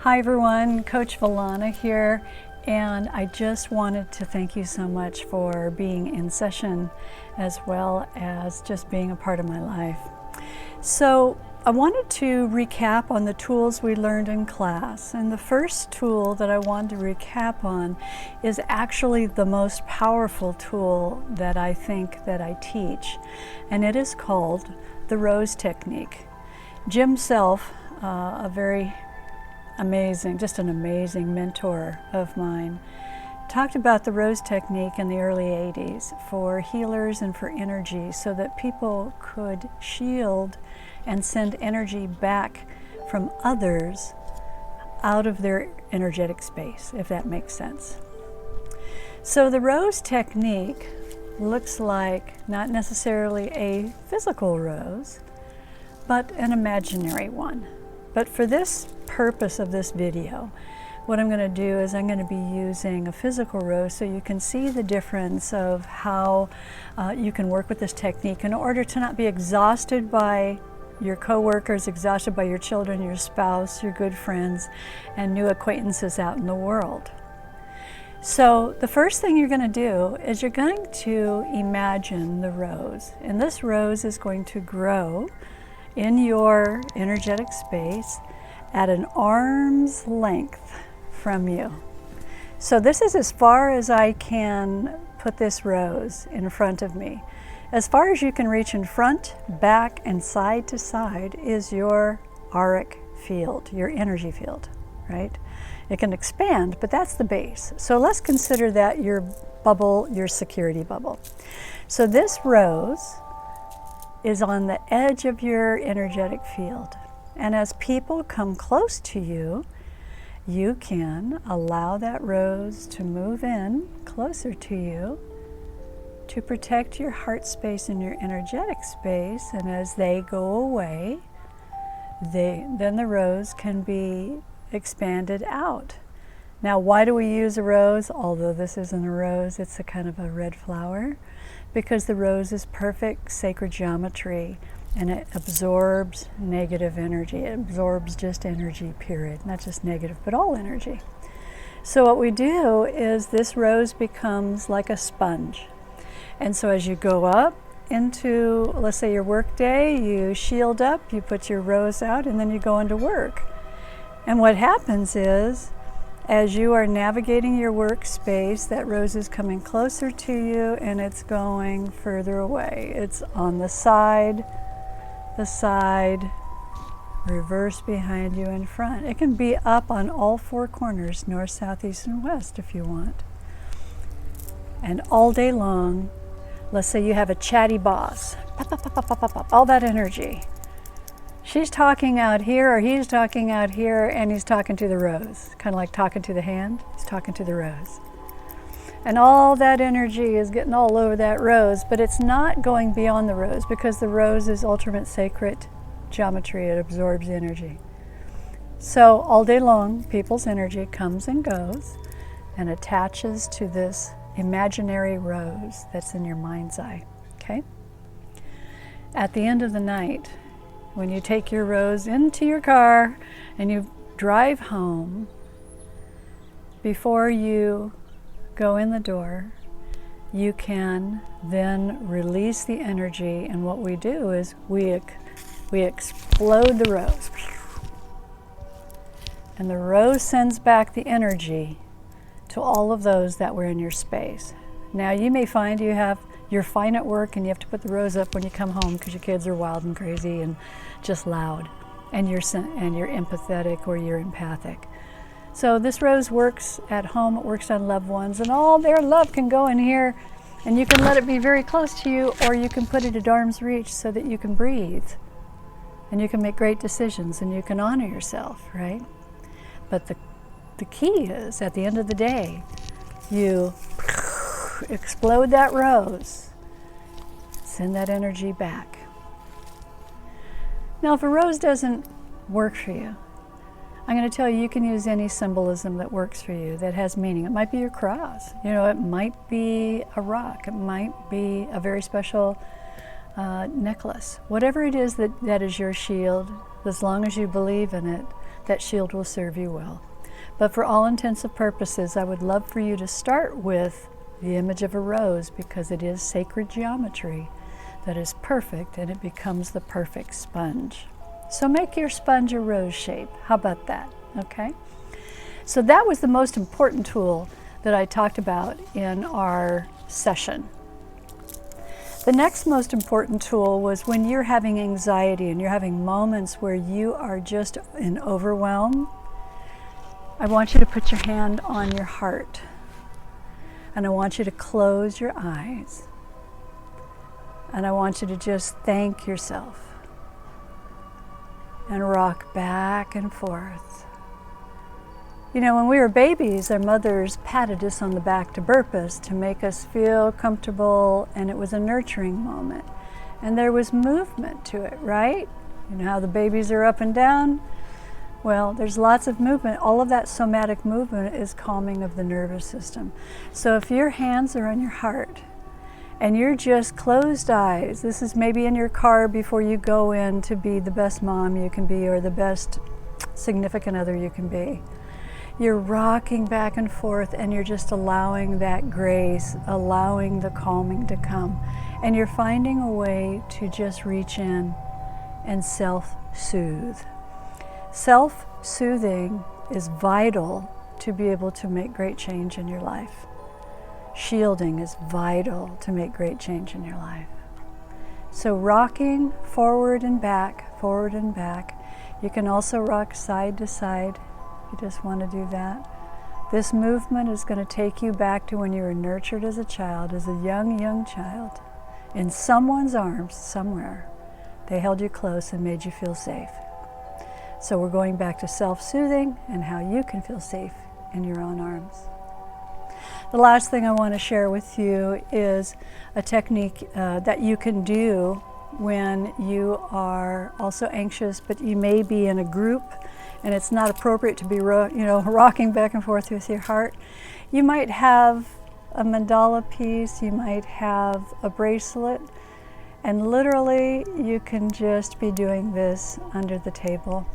Hi everyone, Coach Valana here, and I just wanted to thank you so much for being in session as well as just being a part of my life. So I wanted to recap on the tools we learned in class, and the first tool that I wanted to recap on is actually the most powerful tool that I think that I teach, and it is called the Rose Technique. Jim Self, a very amazing, just an amazing mentor of mine, talked about the Rose Technique in the early 80s for healers and for energy so that people could shield and send energy back from others out of their energetic space, if that makes sense. So the Rose Technique looks like not necessarily a physical rose, but an imaginary one. But for this purpose of this video, what I'm going to do is I'm going to be using a physical rose so you can see the difference of how you can work with this technique in order to not be exhausted by your coworkers, exhausted by your children, your spouse, your good friends, and new acquaintances out in the world. So the first thing you're going to do is you're going to imagine the rose, and this rose is going to grow in your energetic space at an arm's length from you. So this is as far as I can put this rose in front of me. As far as you can reach in front, back, and side to side is your auric field, your energy field, right? It can expand, but that's the base. So let's consider that your bubble, your security bubble. So this rose is on the edge of your energetic field. And as people come close to you, you can allow that rose to move in closer to you to protect your heart space and your energetic space. And as they go away, then the rose can be expanded out. Now, why do we use a rose? Although this isn't a rose, it's a kind of a red flower, because the rose is perfect sacred geometry and it absorbs negative energy. It absorbs just energy, period. Not just negative, but all energy. So what we do is this rose becomes like a sponge. And so as you go up into, let's say, your work day, you shield up, you put your rose out, and then you go into work. And what happens is, as you are navigating your workspace, that rose is coming closer to you and it's going further away. It's on the side, reverse behind you, in front. It can be up on all four corners, north, south, east, and west if you want. And all day long, let's say you have a chatty boss, pop, pop, pop, pop, pop, pop, all that energy. She's talking out here, or he's talking out here, and he's talking to the rose. Kind of like talking to the hand, he's talking to the rose. And all that energy is getting all over that rose, but it's not going beyond the rose because the rose is ultimate sacred geometry. It absorbs energy. So all day long, people's energy comes and goes and attaches to this imaginary rose that's in your mind's eye, okay? At the end of the night, when you take your rose into your car and you drive home, before you go in the door, you can then release the energy, and what we do is we explode the rose. And the rose sends back the energy to all of those that were in your space. Now you may find you're fine at work and you have to put the rose up when you come home because your kids are wild and crazy and just loud, and you're empathetic or you're empathic. So this rose works at home, it works on loved ones, and all their love can go in here, and you can let it be very close to you, or you can put it at arm's reach so that you can breathe and you can make great decisions and you can honor yourself, right? But the key is, at the end of the day, you explode that rose, send that energy back. Now, if a rose doesn't work for you, I'm going to tell you, you can use any symbolism that works for you, that has meaning. It might be your cross. You know, it might be a rock. It might be a very special necklace. Whatever it is that is your shield, as long as you believe in it, that shield will serve you well. But for all intents and purposes, I would love for you to start with the image of a rose, because it is sacred geometry that is perfect, and it becomes the perfect sponge. So make your sponge a rose shape. How about that? Okay? So that was the most important tool that I talked about in our session. The next most important tool was when you're having anxiety and you're having moments where you are just in overwhelm. I want you to put your hand on your heart, and I want you to close your eyes, and I want you to just thank yourself and rock back and forth. You know, when we were babies, our mothers patted us on the back to burp us, to make us feel comfortable, and it was a nurturing moment. And there was movement to it, right? You know how the babies are up and down? Well, there's lots of movement. All of that somatic movement is calming of the nervous system. So if your hands are on your heart and you're just closed eyes, this is maybe in your car before you go in to be the best mom you can be or the best significant other you can be. You're rocking back and forth, and you're just allowing that grace, allowing the calming to come. And you're finding a way to just reach in and self-soothe. Self-soothing is vital to be able to make great change in your life. Shielding is vital to make great change in your life. So rocking forward and back, forward and back. You can also rock side to side. You just want to do that. This movement is going to take you back to when you were nurtured as a child, as a young child, in someone's arms somewhere. They held you close and made you feel safe. So we're going back to self-soothing and how you can feel safe in your own arms. The last thing I want to share with you is a technique that you can do when you are also anxious, but you may be in a group and it's not appropriate to be rocking back and forth with your heart. You might have a mandala piece, you might have a bracelet, and literally you can just be doing this under the table,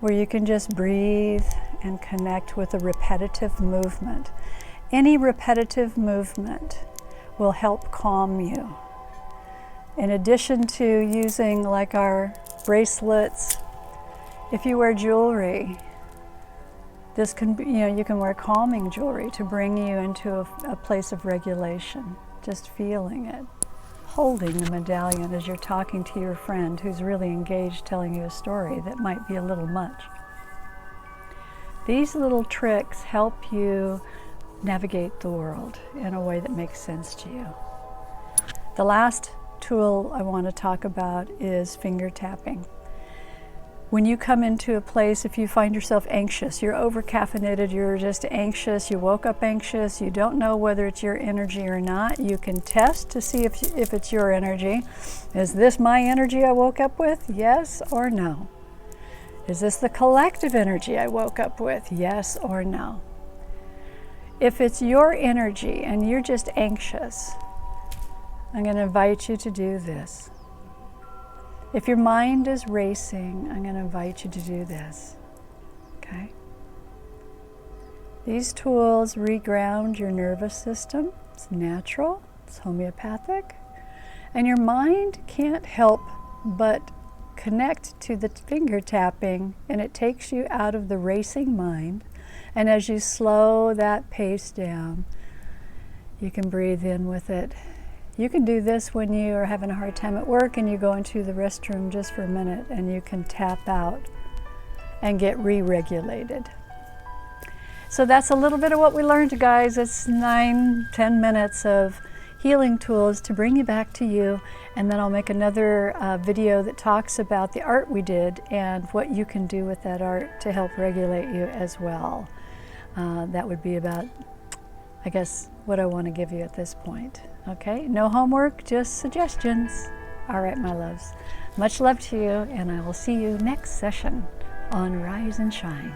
where you can just breathe and connect with a repetitive movement. Any repetitive movement will help calm you. In addition to using like our bracelets, if you wear jewelry, this can be, you can wear calming jewelry to bring you into a place of regulation, just feeling it. Holding the medallion as you're talking to your friend who's really engaged telling you a story that might be a little much. These little tricks help you navigate the world in a way that makes sense to you. The last tool I want to talk about is finger tapping. When you come into a place, if you find yourself anxious, you're over-caffeinated, you're just anxious, you woke up anxious, you don't know whether it's your energy or not, you can test to see if it's your energy. Is this my energy I woke up with? Yes or no? Is this the collective energy I woke up with? Yes or no? If it's your energy and you're just anxious, I'm going to invite you to do this. If your mind is racing, I'm going to invite you to do this, okay? These tools reground your nervous system. It's natural, it's homeopathic, and your mind can't help but connect to the finger tapping, and it takes you out of the racing mind, and as you slow that pace down, you can breathe in with it. You can do this when you are having a hard time at work and you go into the restroom just for a minute, and you can tap out and get re-regulated. So that's a little bit of what we learned, guys. It's 9-10 minutes of healing tools to bring you back to you, and then I'll make another video that talks about the art we did and what you can do with that art to help regulate you as well. That would be about, I guess, what I want to give you at this point. Okay, no homework, just suggestions. All right, my loves. Much love to you, and I will see you next session on Rise and Shine.